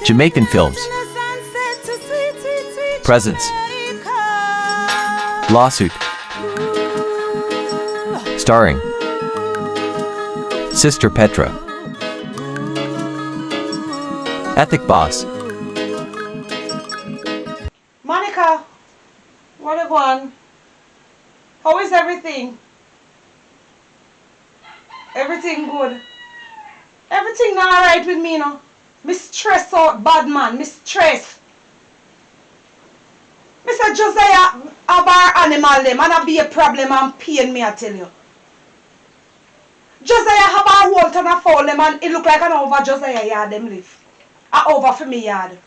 Jamaican Films presents Lawsuit, starring Sister Petra, Ethic Boss, Monica, what a one. How is everything? Everything good. Everything alright with me now. Me stress out bad man, me stress. Mr. Josiah have our animal them and a be a problem and pain me I tell you. Josiah have our whole ton of foul them and it look like an over Josiah yard them live. A over for me yard.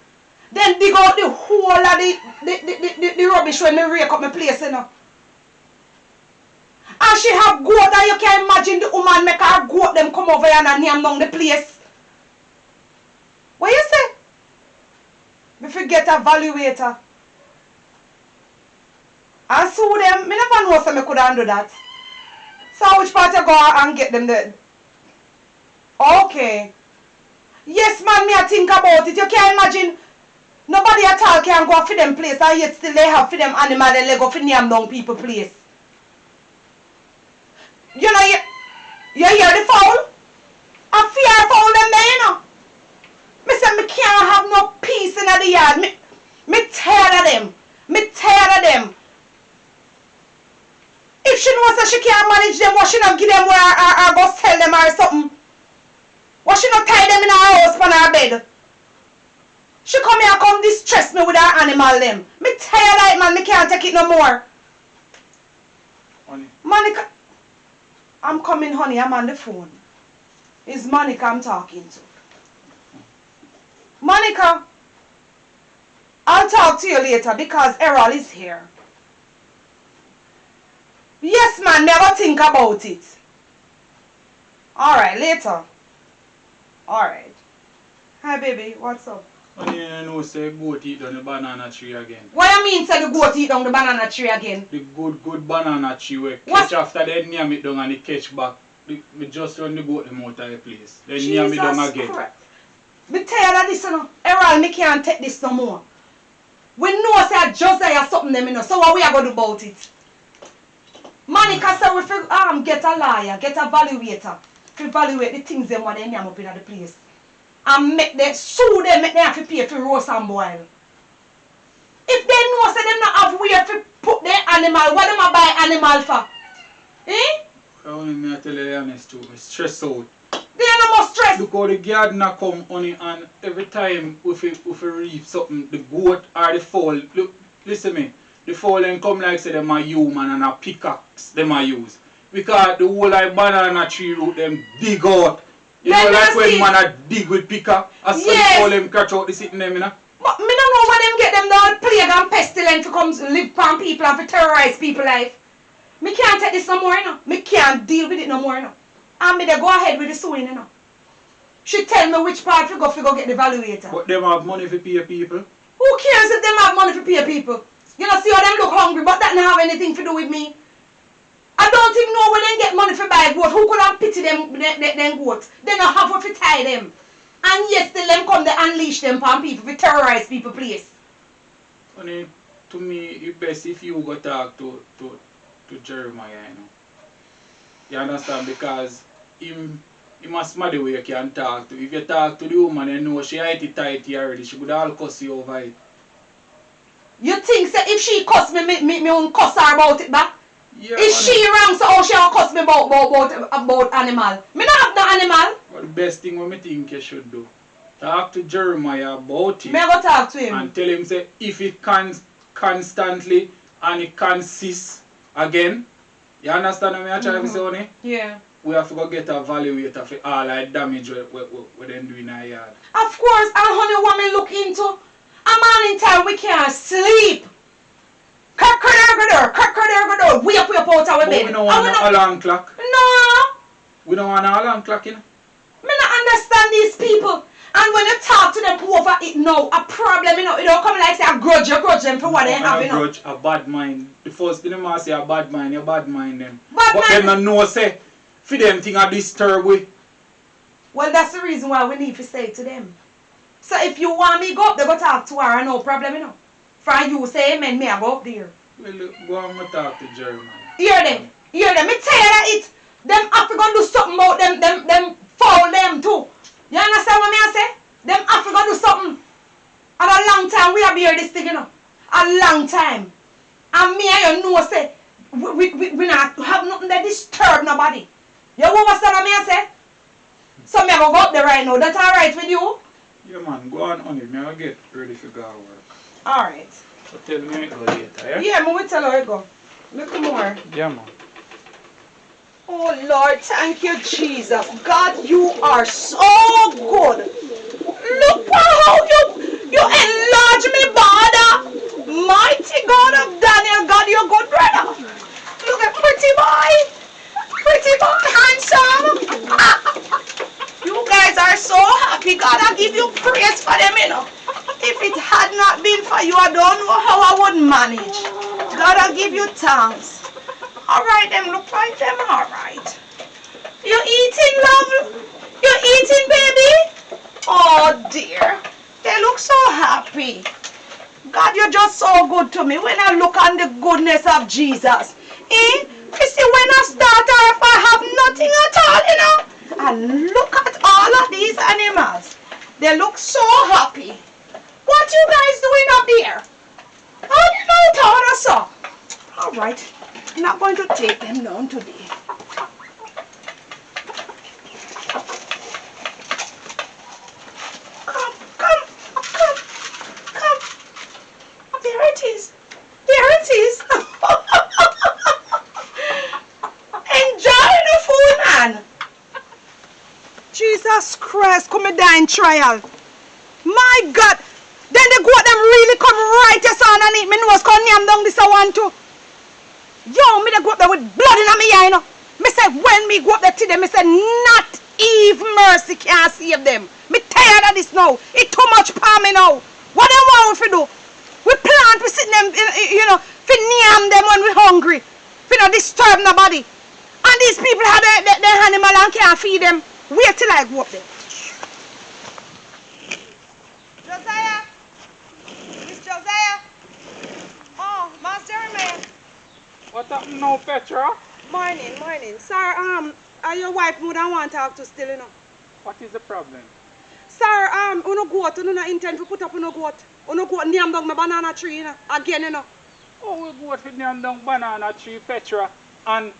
Then dig out the whole of the rubbish when me rake up my place, you know. And she have goat and you can imagine the woman make her goat them come over here and name down the place. What you say? Me forget a valuator. And sue them, me never know so me could do that. So which part you go and get them there? Okay. Yes man, me I think about it. You can't imagine nobody at all can go for them place and yet still they have for them animal and they go for name down people place. You know, you hear the foul? I fear foul them there, you know. Me say me can't have no peace in the yard. Me tired of them. Me tired of them. If she knows that she can't manage them, what she not give them where or go sell them or something? What she not tie them in her house on her bed? She come here and come distress me with her animal them. Me tired of it, man. Me can't take it no more. Honey. Monica, I'm coming, honey. I'm on the phone. It's Monica I'm talking to. Monica, I'll talk to you later because Errol is here. Yes, man. Never think about it. Alright, later. Alright. Hi, baby. What's up? Honey, you know, say goat eat down the banana tree again. What you mean say the goat eat down the banana tree again? The good banana tree we catch after they name it down and they catch back. We just run the goat them out of the place. Then name it down again. Christ. Me tired of this, you know. Errol, me can't take this no more. We know say Josiah something them, you know. So what we are going to do about it? Monica said we get a lawyer, get a valuator to evaluate the things them what they name up in the place. And make them sue them, make them have to pay for roast and boil. If they know say them not have where to put their animal, what them a buy animal for? Eh? Honey, me I tell you the honest truth, me stress out. They no more stress. Look how the gardener come, honey, and every time if we reap something, the goat or the fowl, look, listen me, the fowl then come like say them a human and a pickaxe them a use. Because the whole like banana tree root them dig out. You know, like when man a dig with pickaxe, I saw the fowl them catch out the sitting them, you know. But me don't know where them get them down plague and pestilence to come live upon people and to terrorize people life. Me can't take this no more, you know. Me can't deal with it no more, you know. And me they go ahead with the suing, you know. She tell me which part to go get the evaluator. But them have money for pay people. Who cares if them have money for pay people? You know, see how them look hungry, but that don't have anything to do with me. I don't even know where they get money for buy goat. Who could have pity them goats? They don't have what to tie them. And yes, still them come they unleash them upon people to terrorize people, please. Honey, to me, it's best if you go talk to Jeremiah, you know. You understand? Because him must smart the way you can talk to. If you talk to the woman, you know she it tight already. She would all cuss you over it. You think that if she cuss me won't cuss her about it back? Yeah, is she wrong so how she will cuss me about animal? Me not have no animal. But the best thing what I think you should do, talk to Jeremiah about it. Me go talk to him. And tell him say if it constantly and it consists again, you understand what I'm trying to say, honey? Yeah. We have to go get a valuator for all that damage what them do in our yard. Of course, and honey what me look into. A man in time we can't sleep. Wake up out of bed. We don't want an alarm clock. No. We don't want an alarm clock, you know? Me not understand these people. And when you talk to them over it now, a problem, you know, it don't come like say a grudge them for what they have, you know. Grudge, a bad mind. The first thing they say a bad mind, you bad mind them. But them not know say, for them thing a disturb we. Well, that's the reason why we need to say to them. So if you want me go up there, go talk to her, no problem, you know. From you say amen, me I go up there. Well, look, go on and talk to Jeremy. Hear them. Me tell you that it. Them have to go do something about them foul them too. You understand what me I say? Them have to go do something. And a long time we have heard this thing, you know. A long time. And me and you know say, we not have nothing that disturb nobody. You understand what me I say? So me I go up there right now. That's alright with you? Yeah, man, go on it. Me I get ready for go work. Alright. So tell me go later, yeah? Yeah, me will tell her I go. Look more. Yeah, man. Oh Lord, thank you, Jesus. God, you are so good. Look how you enlarge me, Father. Mighty God of Daniel, God, you're good, brother. Look at pretty boy. Pretty boy, handsome. You guys are so happy. God, I give you praise for them, you know. If it had not been for you, I don't know how I would manage. God, I give you thanks. Alright, them look like them, alright. You eating, love? You eating, baby? Oh dear. They look so happy. God, you're just so good to me when I look on the goodness of Jesus. You see, when I start off, I have nothing at all, you know. And look at all of these animals. They look so happy. What you guys doing up there? How do you know it all or so? Alright. I'm not going to take them down today. Come. There it is. Enjoy the food, man. Jesus Christ, come and die in trial. My God. Then the goat them really come right your son and eat me nose come yam down this one too. Yo, me the go up there with blood in my eye, you know. Me say when me go up there to them, me say not Eve mercy can't save them. Me tired of this now. It too much for me now. What they want we do? We plant, we sit them, you know, fi yam them when we hungry. Fi not disturb nobody. And these people have their animal and can't feed them. Wait till I go up there. Josiah? Miss Josiah? Oh, Master Man. What happened now, Petra? Morning. Sir, your wife would want to talk to still, you know. What is the problem? Sir, uno goat, uno not intend to put up uno goat. Uno goat name down my banana tree, you know. Again, you know. Oh, we go to name down banana tree, Petra, and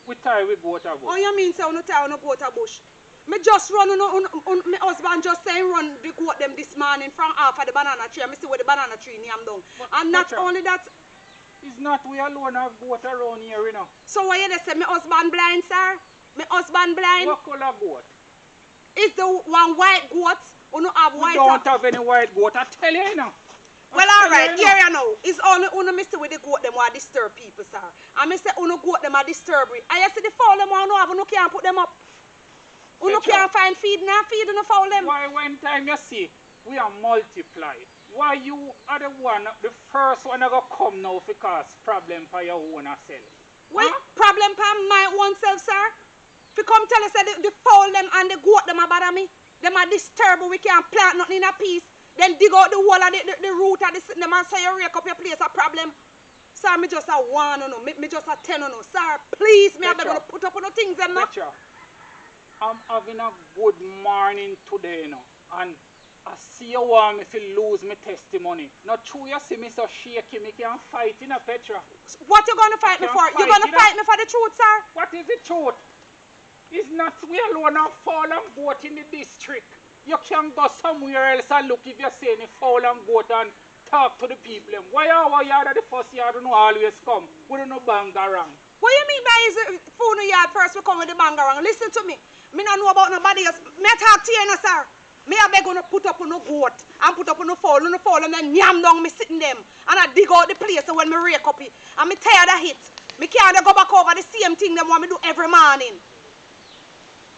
we tie we goat a bush. Oh, you mean say uno tie uno goat a bush? Me just run, my husband just say run the goat them this morning from half of the banana tree. And me see where the banana tree name down. But and not Petra, only that. It's not we alone have goat around here, you know. So what you say, my husband blind, sir? My husband blind? What color goat? Is the one white goat? Or no have white? We don't have any white goat, I tell you, you know. Well, alright, here you know. It's only uno mister with the goat them want disturb people, sir. And me say uno goat them are disturb it. I see the fowl them want no have, uno can't put them up. Uno can't find feed now, feed uno fowl them. Why when time you see, we are multiply. Why you are the first one that go come now to cause problem for your own self? Well, problem for my own self, sir. If you come tell us that the fowl them and the goat them are bother me, them are disturbed, we can't plant nothing in a piece, then dig out the whole of the root of the sitting them and say you rake up your place a problem. Sir, me just a one no, me just a 10 no. Sir, please, me I'm gonna put up on the things them now. Petra, I'm having a good morning today, you know, and I see you want me to lose my testimony. Not true, you see me so shaky, me can't fight in a Petra. What you gonna fight me for? You gonna fight me for the truth, sir? What is the truth? It's not we alone have fowl and goat in the district. You can go somewhere else and look if you see any fowl and goat and talk to the people. Why are you at the first yard don't always come? We don't know bang around. What you mean by is phone yard first we come with the bang around? Listen to me. Me don't know about nobody else. Me talk to you, no, sir. Me I beg on to put up on no goat and put up on no fowl and then yam down me sitting them and I dig out the place when me rake up it. And me tired of it. Me can't go back over the same thing them want me do every morning.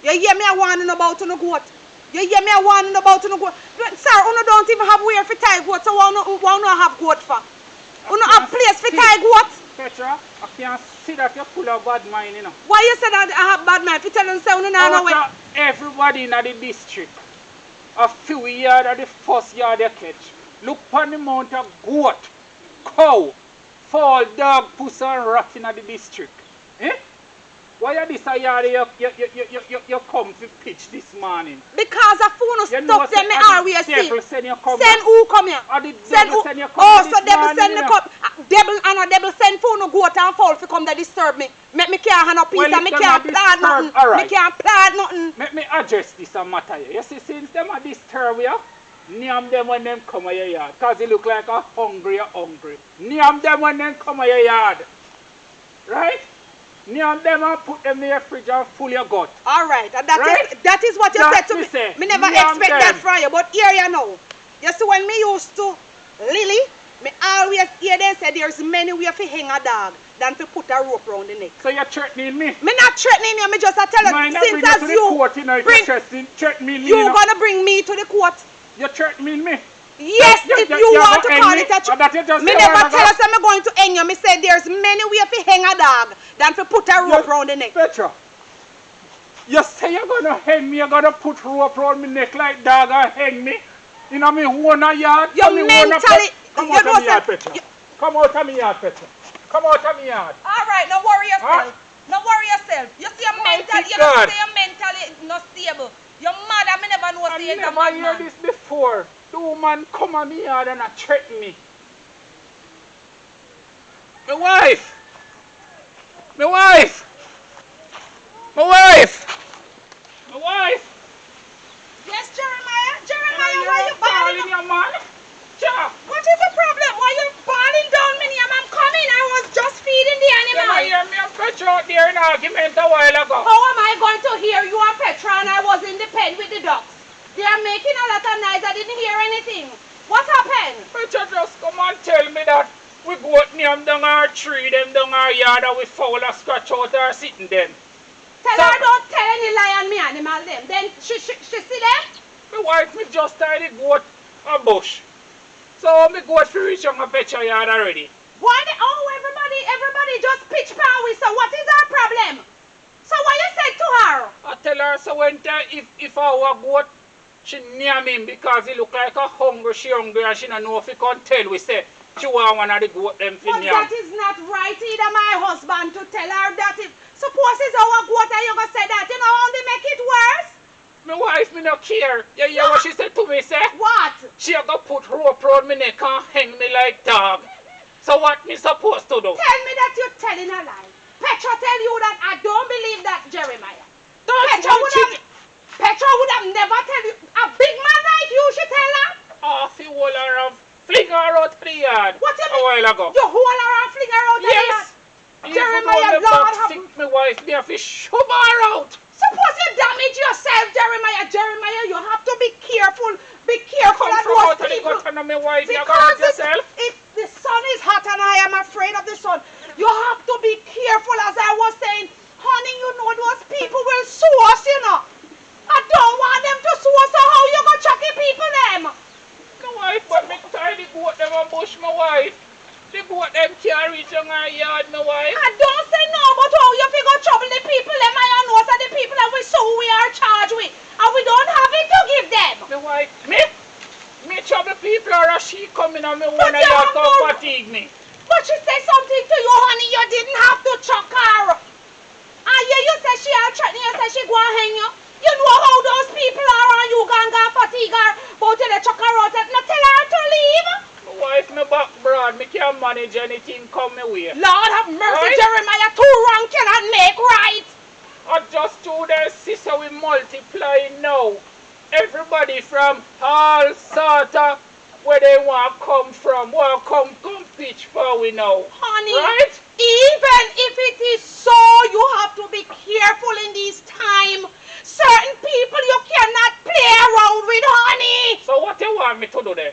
You hear me I warning about no goat? You hear me I warning about no goat? Sir, you don't even have where for tie goat, so why not have goat for? You don't have place for tie goat? Petra, I can't see that you're full of bad mind, you know. Why you say that I have bad mind? If you tell them say you don't know where? Everybody in the district. a few yards of the first yard you catch. Look upon the amount of goat, cow, fowl, dog, pussy and rat in the district. Eh? Why are this a yard you come to pitch this morning? Because a phone You stuff know them me say, always the devil see. send you come Send who come here? Or the Send devil who? send you come Oh, this so devil morning, send me you know? come. Devil and a devil send phone no goat and fowl to come to disturb me. Make me can't have no peace Well, and me if them can't a plan disturb, nothing. alright. Me can't plan nothing. Let me address this a matter here. You see, since them a disturb you, name them when them come to your yard. Because you look like a hungry. Name them when them come to your yard. Right? Name them and put them in your fridge and full your gut. Alright, and that Right? is that is what you That said to me me. say, Me never name expect that them. from you, but here you know. You see when me used to Lily, me always hear them say there's many way to hang a dog than to put a rope around the neck. So you're threatening me? Me not threatening you, me just a tell you Mind since bring you as to the you court, you know, if bring, you're threatening me. you you know. gonna bring me to the court. You're threatening me? Yes, if you want to call it a Or that you just me say, never "Oh, tell us I'm going to hang you. Me say there's many way to hang a dog than to put a rope around the neck. Petra, you say you're gonna hang me, you're gonna put rope around my neck like dog and hang me? You know me own a yard? You mentally, Come you out know of me yard, say- Petra. Come out of me yard, Petra. Come out of me yard. Alright, no worry yourself. Huh? No worry yourself. You see you're Mighty mentally, you God. don't say you're mentally not stable. You're mad and me never know I say you're never mad hear man. this before. The woman come on me yard and threaten me. My wife! My wife! My wife! My wife! Yes, Jeremiah. Jeremiah, And why you you're calling bawling? your man? Ja! What is the problem? Why you bawling down me name? I'm coming. I was just feeding the Then I animal. hear me and Petra out there in argument a while ago. How am I going to hear you and Petra and I was in the pen with the ducks? They are making a lot of noise. I didn't hear anything. What happened? Petra just come and tell me that we go out near them down our tree, them down our yard, and we foul a scratch out our sitting them. Tell her don't tell any lie on me animal them. Then she see them? My wife me just tied the goat a bush. So me goat fi reach on a Petra yard already. Why the, oh everybody just pitch power with so what is our problem? So what you said to her? I tell her so when if our goat she near him because he look like a hungry, she hungry and she don't know if he can tell we say she want one of the goat them fi But near. that is not right either my husband to tell her that if suppose it's our goat and you gonna say that, you know how they make it worse? My wife me no care. You hear what she said to me say? What? She a go put rope round me neck and hang me like dog. So what me supposed to do? Tell me that you're telling a lie. Petra tell you that I don't believe that Jeremiah. That's Petra what would she have Petra would have never tell you a big man like you should tell her. off the wall and fling her out of the yard What you a mean? while ago. You hold her and fling her out of Yes. that. Even Jeremiah, though the Lord box have- stick me wife, me have to shove her out. Suppose you damage yourself, Jeremiah. Jeremiah, you have to be careful. Be careful Come of from those out of the people. gutter and my wife, you Because got yourself. if the sun is hot and I am afraid of the sun, you have to be careful. As I was saying, honey, you know those people will sue us, you know. I don't want them to sue us, so how you gonna chucky people them? My wife, but me tie the goat them and bush my wife. The goat them can't reach on her yard, my wife. I don't say no, but how you figure trouble the people them? I know so the people that we sue we are charged with, and we don't have it to give them. My wife, me trouble people or a she coming on me But one of you you have come no- fatigue me. But she said something to you, honey. You didn't have to chuck her. And yeah, you said she are threatening you, said she go and hang you. You know how those people are and you gonna fatigue her. But you chuck her out, not tell her to leave. My wife, me back broad, me can't manage anything come my way. Lord have mercy, Right? Jeremiah. Two wrong cannot make right. I just to the sister we multiply now. Everybody from all sort of where they want come from, want come pitch for we know. Honey, Right? even if it is so, you have to be careful in this time. Certain people you cannot play around with, honey. So what you want me to do then?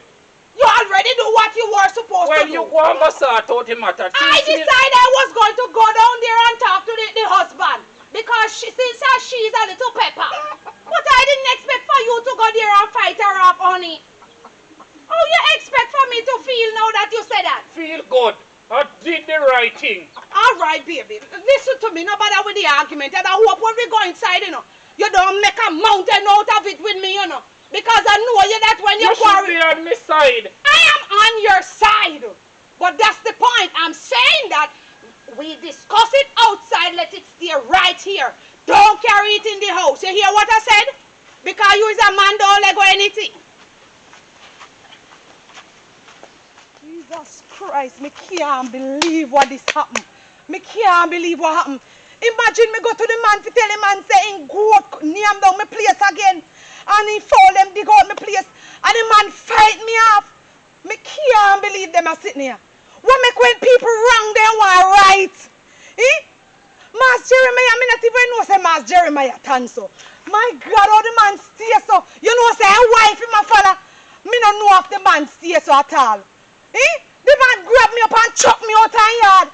You already do what you were supposed Well, to do. you go and go sort out the matter. I Since me- decided I was going to go down there and talk to the husband. Because since she's a little pepper. But I didn't expect for you to go there and fight her up, honey. How you expect for me to feel now that you said that? Feel good. I did the right thing. All right, baby. Listen to me. No bother with the argument. And I hope when we go inside, you know, you don't make a mountain out of it with me, you know. Because I know you that when you You should quarrel, be on my side. I am on your side. But that's the point. I'm saying that we discuss it outside, let it stay right here. Don't carry it in the house. You hear what I said? Because you is a man, don't let go anything. Jesus Christ, me can't believe what this happened. Me can't believe what happened. Imagine me go to the man to tell the man saying go name down my place again. And he fall them dig out my place. And the man fight me off. Me can't believe them are sitting here. What make when people wrong them want right? Eh? Mas Jeremiah, me not even know say Mas Jeremiah tan so. My God, how the man stay so. You know say a wife in my father. Me don't know if the man stay so at all. Eh? The man grab me up and chuck me out of yard.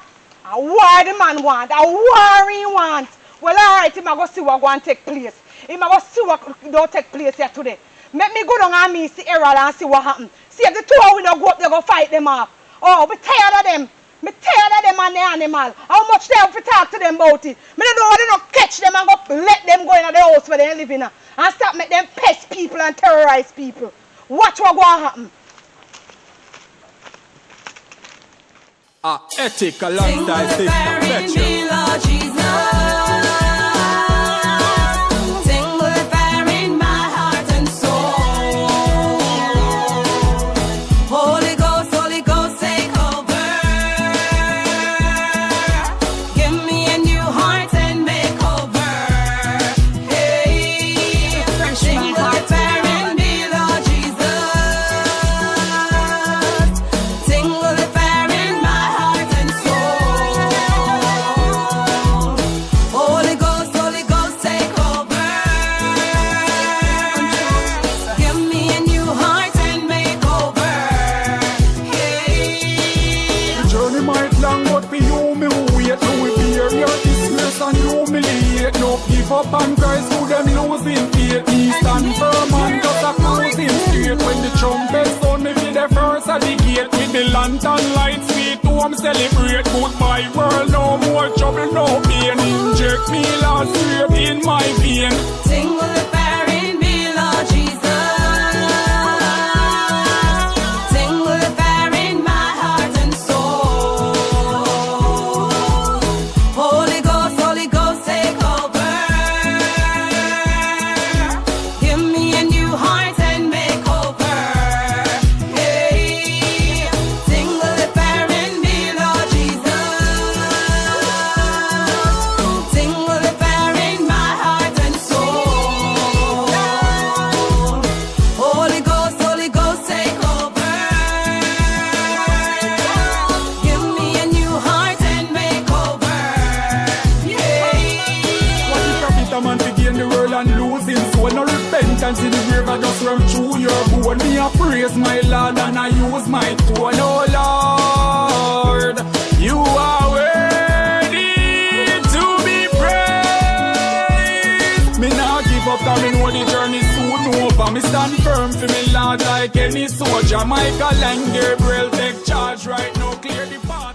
And what the man want? A war he want. Well, alright, he might go see what going to take place. He might go see what don't take place here today. Make me go down and me see Errol and see what happen. See if the two of we don't go up there go fight them off. Oh, we tired of them. Me tired of them and the animal. How much they have to talk to them about it? Me don't know how they don't catch them and go let them go in the house where they live in. And stop make them pest people and terrorize people. Watch what going to happen. Ethical lifestyle system, PETRA. Up and Christ who them losing faith. He stand firm and just a cruising straight. When the trumpet sound me be the first at the gate. With the lantern lights sweet home celebrate. Goodbye world, no more trouble, no pain. Inject me Lord straight in my vein. Sing with the fire in me Lord Jesus. Sing with the fire in my heart and soul. Holy Ghost take over. See the river just run through your bone. Me a praise my Lord and I use my tone. Oh Lord, you are worthy to be praised. Me not give up, cause me know the journey soon over. Me stand firm for me Lord like any soldier. Michael and Gabriel take charge right now, clear the path.